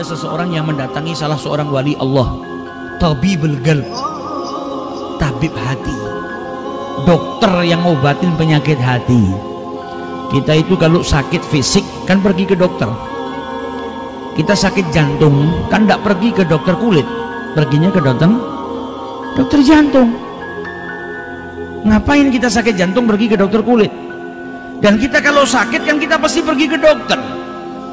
seseorang yang mendatangi salah seorang wali Allah, tabibul qalb, tabib hati, dokter yang ngobatin penyakit hati. Kita itu kalau sakit fisik kan pergi ke dokter. Kita sakit jantung kan tidak pergi ke dokter kulit, perginya ke dokter jantung. Ngapain kita sakit jantung pergi ke dokter kulit? Dan kita kalau sakit kan kita pasti pergi ke dokter,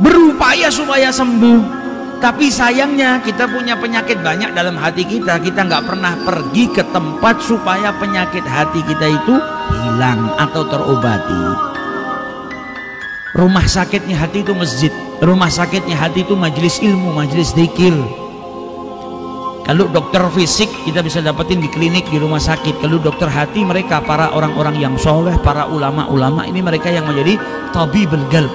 berupaya supaya sembuh. Tapi sayangnya kita punya penyakit banyak dalam hati kita, kita nggak pernah pergi ke tempat supaya penyakit hati kita itu hilang atau terobati. Rumah sakitnya hati itu masjid, rumah sakitnya hati itu majelis ilmu, majelis dzikir. Kalau dokter fisik kita bisa dapetin di klinik, di rumah sakit. Kalau dokter hati, mereka para orang-orang yang soleh, para ulama-ulama ini, mereka yang menjadi tabibul qalb.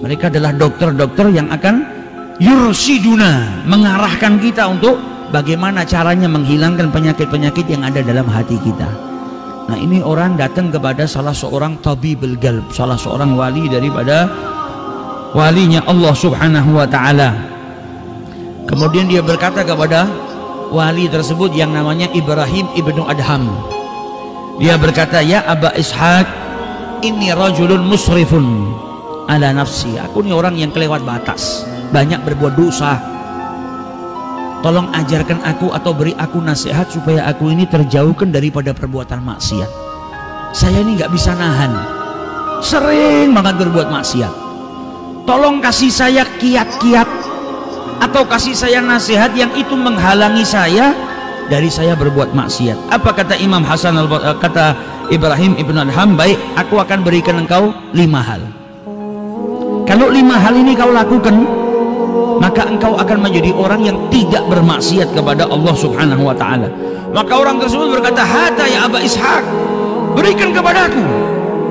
Mereka adalah dokter-dokter yang akan yursiduna, mengarahkan kita untuk bagaimana caranya menghilangkan penyakit-penyakit yang ada dalam hati kita. Nah, ini orang datang kepada salah seorang tabibul qalb, salah seorang wali daripada walinya Allah Subhanahu wa ta'ala. Kemudian dia berkata kepada wali tersebut yang namanya Ibrahim ibnu Adham. Dia berkata, ya Aba Ishaq, inni rajulun musrifun ala nafsi. Aku ini orang yang kelewat batas, banyak berbuat dosa. Tolong ajarkan aku atau beri aku nasihat supaya aku ini terjauhkan daripada perbuatan maksiat. Saya ini nggak bisa nahan, sering banget berbuat maksiat. Tolong kasih saya kiat-kiat atau kasih saya nasihat yang itu menghalangi saya dari saya berbuat maksiat. Apa kata Imam Hasan kata Ibrahim ibnu Adham? Baik, aku akan berikan engkau 5 hal. Kalau 5 hal ini kau lakukan, maka engkau akan menjadi orang yang tidak bermaksiat kepada Allah Subhanahu wa ta'ala. Maka orang tersebut berkata, hata ya Aba Ishaq, berikan kepadaku.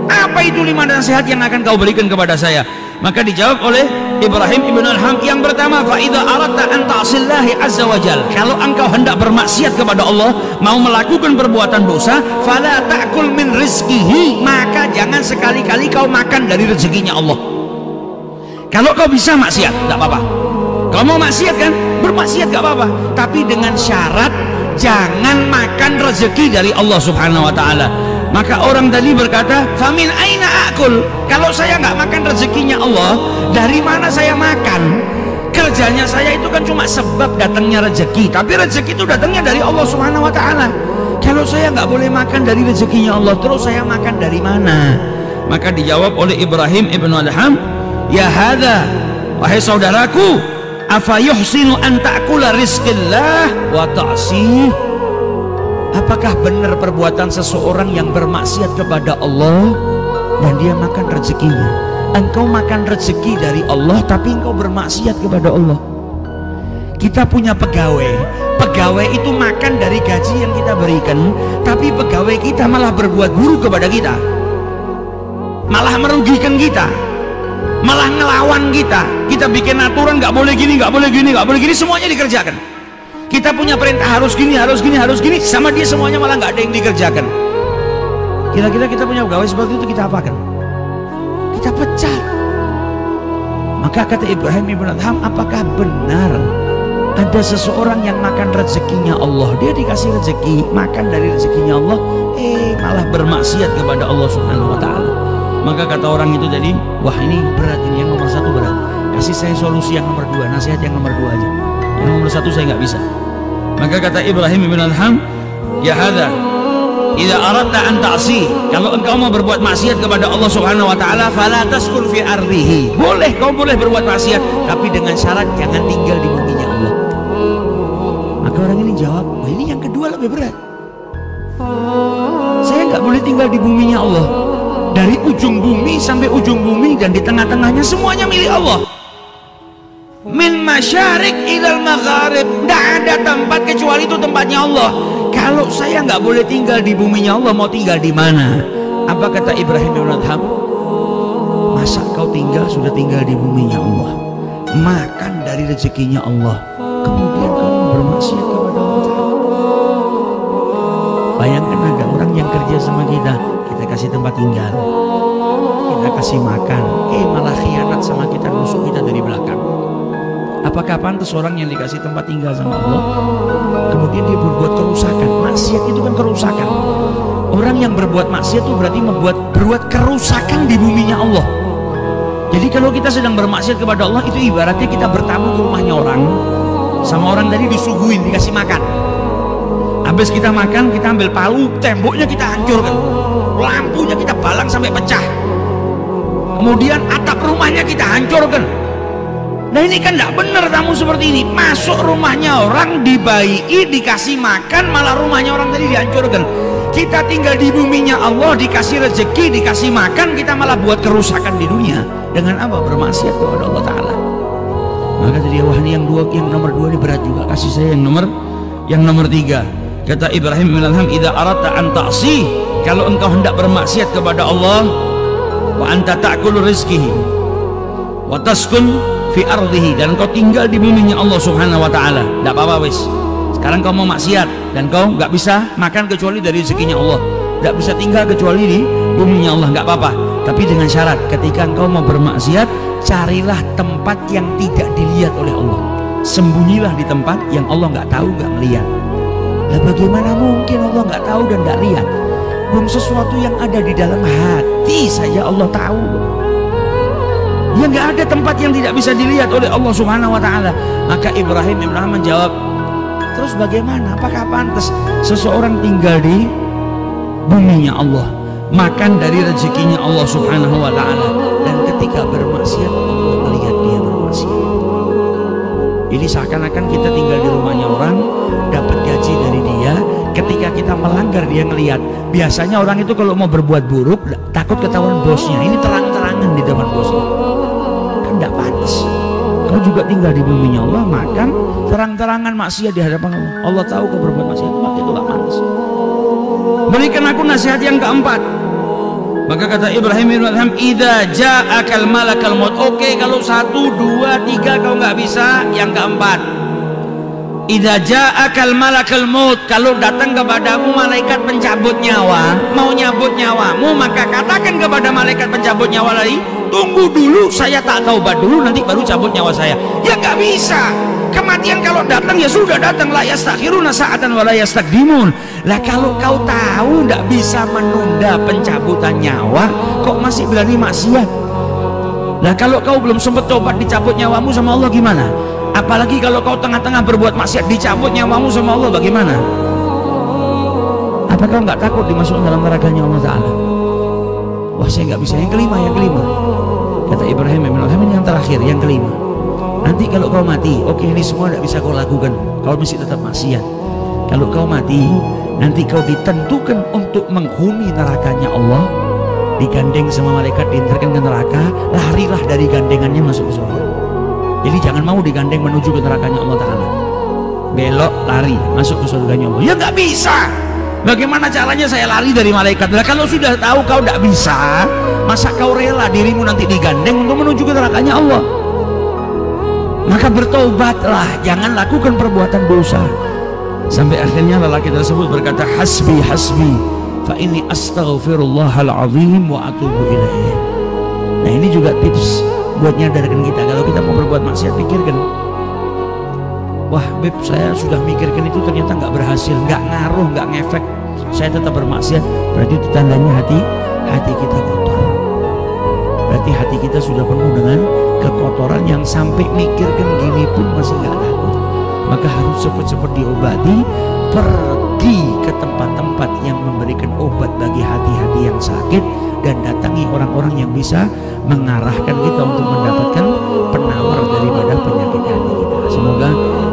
Apa itu 5 nasihat yang akan kau berikan kepada saya? Maka dijawab oleh Ibrahim ibnu Adham, yang pertama, fa idza aradta an ta'sillahi azza wajal, kalau engkau hendak bermaksiat kepada Allah, mau melakukan perbuatan dosa, fala ta'kul min rizqihi, maka jangan sekali-kali kau makan dari rezekinya Allah. Kalau kau bisa maksiat, tidak apa-apa. Kau mau maksiat kan, bermaksiat gak apa-apa, tapi dengan syarat jangan makan rezeki dari Allah Subhanahu wa ta'ala. Maka orang tadi berkata, famin aina akul, kalau saya nggak makan rezekinya Allah, dari mana saya makan? Kerjanya saya itu kan cuma sebab datangnya rezeki, tapi rezeki itu datangnya dari Allah Subhanahu wa ta'ala. Kalau saya nggak boleh makan dari rezekinya Allah, terus saya makan dari mana? Maka dijawab oleh Ibrahim ibnu Adham, ya hadza, wahai saudaraku, afa yuhsinu an ta'kula rizqillah wa ta'sih. Apakah benar perbuatan seseorang yang bermaksiat kepada Allah dan dia makan rezekinya? Engkau makan rezeki dari Allah tapi engkau bermaksiat kepada Allah. Kita punya pegawai, pegawai itu makan dari gaji yang kita berikan, tapi pegawai kita malah berbuat buruk kepada kita, malah merugikan kita, malah ngelawan kita. Kita bikin aturan, nggak boleh gini, nggak boleh gini, nggak boleh gini, semuanya dikerjakan. Kita punya perintah harus gini, harus gini, harus gini, sama dia semuanya malah nggak ada yang dikerjakan. Kira-kira kita punya pegawai seperti itu, kita apakan? Kita pecat. Maka kata Ibrahim ibnu Adham, apakah benar ada seseorang yang makan rezekinya Allah, dia dikasih rezeki, makan dari rezekinya Allah, malah bermaksiat kepada Allah Subhanahu wa ta'ala? Maka kata orang itu tadi, wah ini berat, ini yang nomor 1 berat, kasih saya solusi yang nomor 2, nasihat yang nomor 2 aja, yang nomor 1 saya nggak bisa. Maka kata Ibrahim ibnu Adham, ya hadza, idza aradta an ta'si, kalau engkau mau berbuat maksiat kepada Allah Subhanahu wa ta'ala, fala taskun fi ardihi, boleh, kau boleh berbuat maksiat, tapi dengan syarat jangan tinggal di buminya Allah. Maka orang ini jawab, wah ini yang kedua lebih berat. Saya nggak boleh tinggal di buminya Allah, dari ujung bumi sampai ujung bumi dan di tengah-tengahnya semuanya milik Allah. Min masyarik ilal magharib, tidak ada tempat kecuali itu tempatnya Allah. Kalau saya nggak boleh tinggal di buminya Allah, mau tinggal di mana? Apa kata Ibrahim ibnu Adham? Masa kau sudah tinggal di buminya Allah, makan dari rezekinya Allah, kemudian kau bermaksiat kepada Allah? Bayangkan ada orang yang kerja sama kita, kita kasih tempat tinggal, kita kasih makan, malah khianat sama kita, nusuk kita dari belakang. Apakah pantas orang yang dikasih tempat tinggal sama Allah kemudian dia berbuat kerusakan? Maksiat itu kan kerusakan. Orang yang berbuat maksiat itu berarti berbuat kerusakan di buminya Allah. Jadi kalau kita sedang bermaksiat kepada Allah, itu ibaratnya kita bertamu ke rumahnya orang, sama orang tadi disuguhin, dikasih makan. Habis kita makan, kita ambil palu, temboknya kita hancurkan, lampunya kita balang sampai pecah, kemudian atap rumahnya kita hancurkan. Nah ini kan tidak benar tamu seperti ini. Masuk rumahnya orang, dibaiki, dikasih makan, malah rumahnya orang tadi dihancurkan. Kita tinggal di buminya Allah, dikasih rezeki, dikasih makan, kita malah buat kerusakan di dunia. Dengan apa? Bermaksiat kepada Allah Ta'ala. Maka tadi wah ini yang nomor dua ini berat juga. Kasih saya yang nomor tiga. Kata Ibrahim bin Adham, idza aradta an ta'si, kalau engkau hendak bermaksiat kepada Allah, wa anta ta'kulu rizqihi wa taskun fi ardihi, dan engkau tinggal di buminya Allah Subhanahu wa taala, enggak apa-apa wis. Sekarang kau mau maksiat dan kau enggak bisa makan kecuali dari rezekinya Allah, enggak bisa tinggal kecuali di buminya Allah, enggak apa-apa. Tapi dengan syarat, ketika engkau mau bermaksiat, carilah tempat yang tidak dilihat oleh Allah. Sembunyilah di tempat yang Allah enggak tahu, enggak melihat. Nah bagaimana mungkin Allah nggak tahu dan nggak lihat? Belum sesuatu yang ada di dalam hati saja Allah tahu. Ya nggak ada tempat yang tidak bisa dilihat oleh Allah Subhanahu Wa Taala. Maka Ibrahim bin Adham menjawab, terus bagaimana? Apakah pantas seseorang tinggal di buminya Allah, makan dari rezekinya Allah Subhanahu Wa Taala, dan ketika bermaksiat Allah melihat dia bermaksiat? Jadi seakan-akan kita tinggal di rumahnya orang, dapat gaji dari dia, ketika kita melanggar dia ngelihat. Biasanya orang itu kalau mau berbuat buruk takut ketahuan bosnya, ini terang-terangan di depan bosnya, kan tidak pantas. Kau juga tinggal di buminya Allah, makan terang-terangan maksiat di hadapan Allah. Allah tahu kau berbuat maksiat, maka itu gak pantas. Berikan aku nasihat yang keempat. Maka kata Ibrahim bin Adham, idza ja'akal malakal maut. Oke, kalau 1, 2, 3 kau nggak bisa, yang keempat. Idza ja'akal malakal maut, kalau datang kepadamu malaikat pencabut nyawa, mau nyabut nyawamu, maka katakan kepada malaikat pencabut nyawa lagi, tunggu dulu, saya tak taubat dulu, nanti baru cabut nyawa saya. Ya nggak bisa. Kematian kalau datang ya sudah datang, la yastakhiruna sa'atan wa la yastaqdimun. Lah kalau kau tahu tidak bisa menunda pencabutan nyawa, kok masih berani maksiat? Lah kalau kau belum sempat tobat dicabut nyawamu sama Allah gimana? Apalagi kalau kau tengah-tengah berbuat maksiat dicabut nyawamu sama Allah bagaimana? Apa kau nggak takut dimasukkan dalam nerakanya Allah Ta'ala? Wah saya nggak bisa. Yang kelima. Kata Ibrahim bin Adham, yang terakhir, yang kelima. Nanti kalau kau mati, oke ini semua tidak bisa kau lakukan, kau mesti tetap maksiat. Kalau kau mati, nanti kau ditentukan untuk menghuni nerakanya Allah, digandeng sama malaikat, diantarkan ke neraka, larilah dari gandengannya masuk ke surga. Jadi jangan mau digandeng menuju ke nerakanya Allah Ta'ala, belok lari masuk ke surganya Allah. Ya nggak bisa. Bagaimana caranya saya lari dari malaikat? Nah, kalau sudah tahu kau tidak bisa, masa kau rela dirimu nanti digandeng untuk menuju ke nerakanya Allah? Maka bertobatlah, jangan lakukan perbuatan dosa. Sampai akhirnya lelaki tersebut berkata, hasbi fa inni astaghfirullahal azim wa atubu ilaih. Nah ini juga tips buat nyadarkan kita, kalau kita mau berbuat maksiat pikirkan, wah beb saya sudah mikirkan itu ternyata nggak berhasil, nggak ngaruh, nggak ngefek, saya tetap bermaksiat. Berarti itu tandanya hati kita kotor. Berarti hati kita sudah penuh dengan kekotoran yang sampai mikirkan gini pun masih nggak takut. Maka harus cepat-cepat diobati, pergi ke tempat-tempat yang memberikan obat bagi hati-hati yang sakit, dan datangi orang-orang yang bisa mengarahkan kita untuk mendapatkan penawar daripada penyakit hati kita. Semoga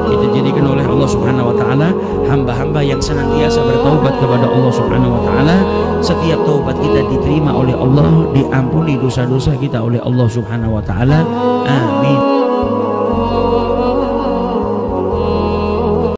kita jadikan oleh Allah Subhanahu wa Ta'ala hamba-hamba yang senantiasa bertaubat kepada Allah Subhanahu wa Ta'ala. Setiap taubat kita diterima oleh Allah, diampuni dosa-dosa kita oleh Allah Subhanahu wa Ta'ala. Amin.